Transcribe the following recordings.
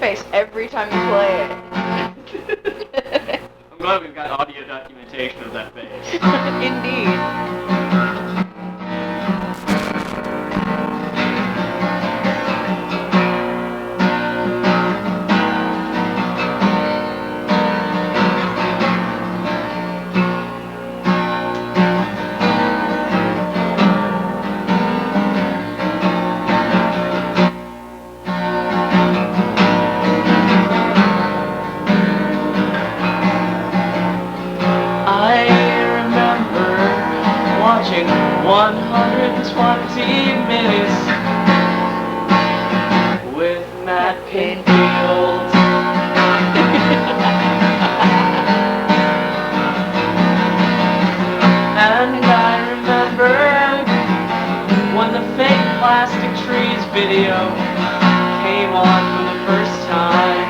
face every time you play it. I'm glad we've got audio documentation of that face. Indeed. I remember watching 120 minutes with Matt Pinfield. And I remember when the fake plastic trees video came on for the first time.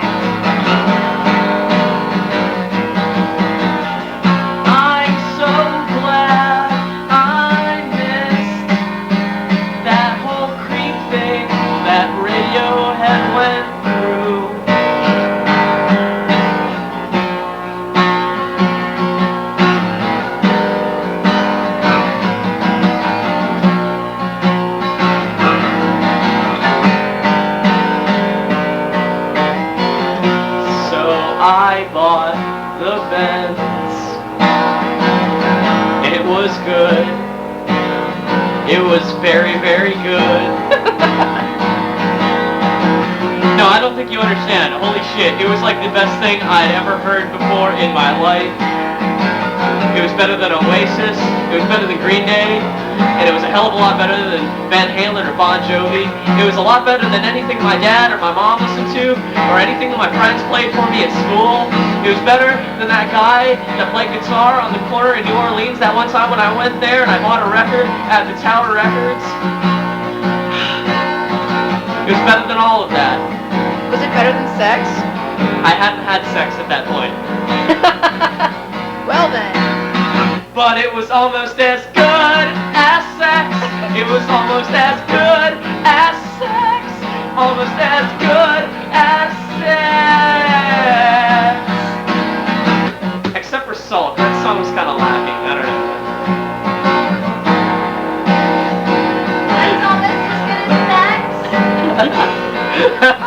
I'm so glad I missed that whole creep thing that Radiohead went through. So I bought the Benz. It was good. It was very, very good. No, I don't think you understand. Holy shit, it was like the best thing I'd ever heard before in my life. It was better than Oasis. It was better than Green Day. And it was a hell of a lot better than Van Halen or Bon Jovi. It was a lot better than anything my dad or my mom listened to, or anything that my friends played for me at school. It was better than that guy that played guitar on the corner in New Orleans that one time when I went there and I bought a record at the Tower Records. It was better than all of that. Was it better than sex? I hadn't had sex at that point. Well then. But it was almost as good as sex. It was almost as good as sex. Almost as good as sex. Except for Salt. That song was kind of lacking. I don't know. That's almost as good as sex.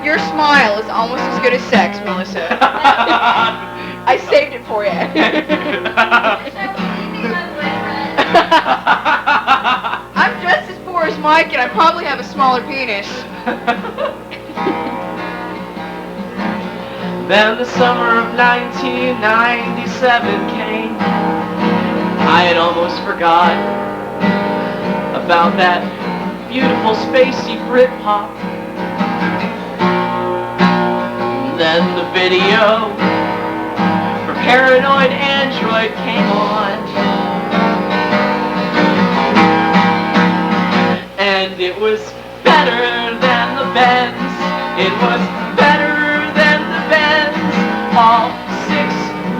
Your smile is almost as good as sex, Melissa. I saved it for you. I wish I was leaving my boyfriend. I'm just as poor as Mike, and I probably have a smaller penis. Then the summer of 1997 came. I had almost forgot about that beautiful spacey Britpop. Then the video for Paranoid Android came on. And it was better than the Benz. It was better than the Benz. All 6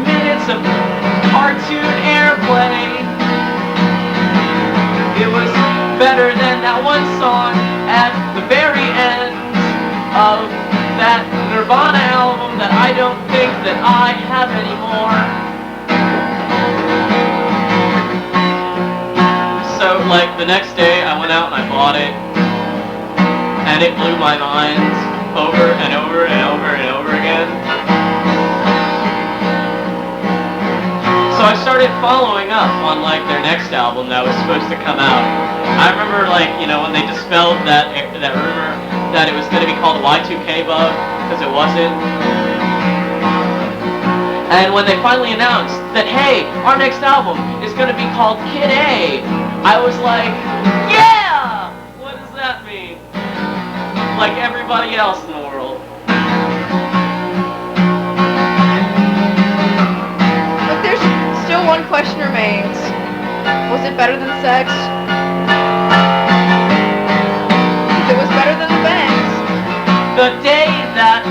minutes of cartoon airplay. It was better than that one song at the very end of that Nirvana album that I don't think that I have anymore. So, like, the next day I went out and I bought it, and it blew my mind over and over and over and over again. So I started following up on, like, their next album that was supposed to come out. I remember, like, you know, when they dispelled that rumor that it was going to be called Y2K Bug, because it wasn't. And when they finally announced that, hey, our next album is going to be called Kid A, I was like, yeah! What does that mean? Like everybody else in the world. But there's still one question remains. Was it better than sex? If it was better than the Benz. The day that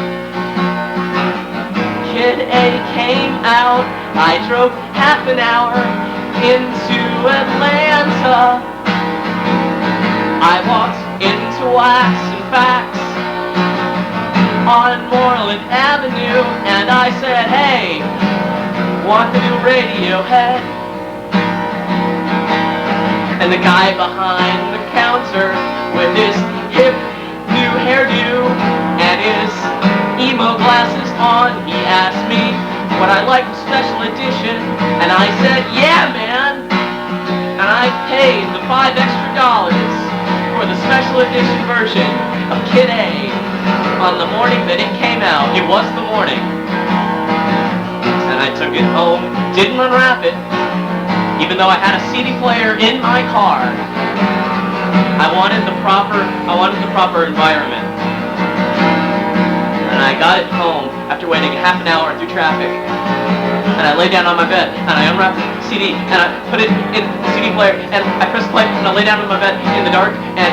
Kid A came out, I drove half an hour into Atlanta. I walked into Wax and Facts. on Moreland Avenue, and I said, hey, want the new Radiohead? And the guy behind the counter with his hip new hairdo and his emo glasses on, he asked me what I liked the special edition, and I said, yeah, man. And I paid the $5 extra for the special edition version of Kid A on the morning that it came out. It was the morning. And I took it home, didn't unwrap it, even though I had a CD player in my car. I wanted the proper environment. And I got it home after waiting half an hour through traffic. And I lay down on my bed, and I unwrapped the CD, and I put it in the CD player, and I pressed play, and I lay down on my bed in the dark, and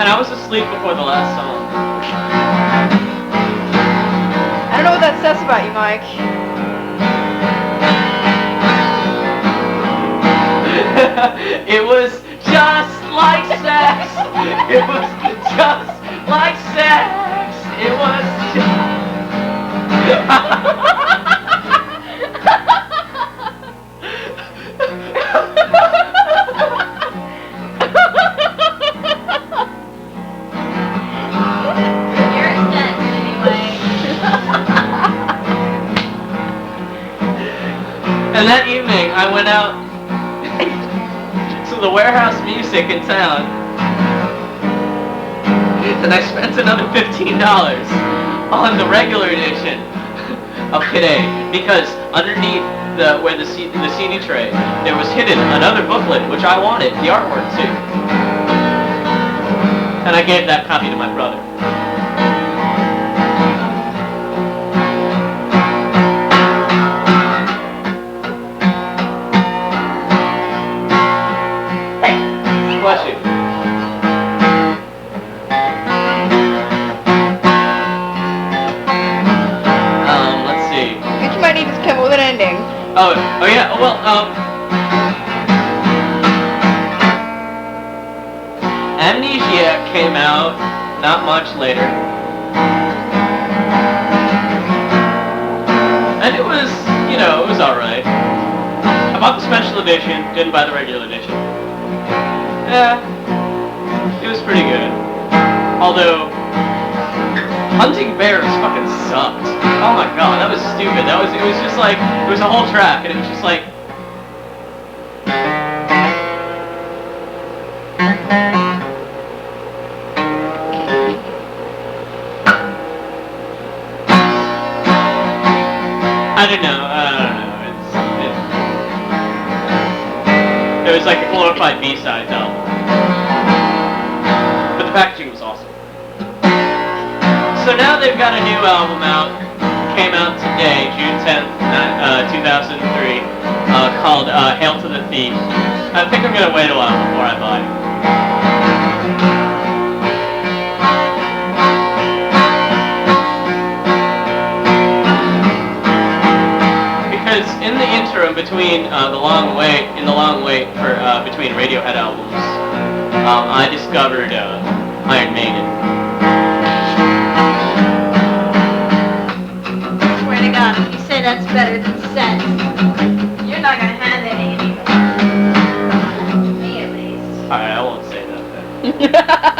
I was asleep before the last song. I don't know what that says about you, Mike. It was just like sex. It was just like sex. It was Your sense, anyway. And that evening, I went out to the Warehouse Music in town, and I spent another $15 on the regular edition of Kid A, because underneath where the CD tray, there was hidden another booklet which I wanted, the artwork too. And I gave that copy to my brother. Bless you. Let's see. I think you might need to come up with an ending. Oh yeah, well, Amnesia came out not much later. And it was, it was alright. I bought the special edition, didn't buy the regular edition. Yeah, it was pretty good. Although, Hunting Bears fucking sucked. Oh my god, that was stupid. It was just like, it was a whole track, and it was just like... I don't know. It was like a glorified B-side album. But the packaging was awesome. So now they've got a new album out. Came out today, June 10th, 2003, called Hail to the Thief. I think I'm going to wait a while before I buy it. Because in the interim between the long wait for between Radiohead albums, I discovered Iron Maiden. Swear to God, if you say that's better than sex, you're not gonna have any anymore. Me, at least. Alright, I won't say that then.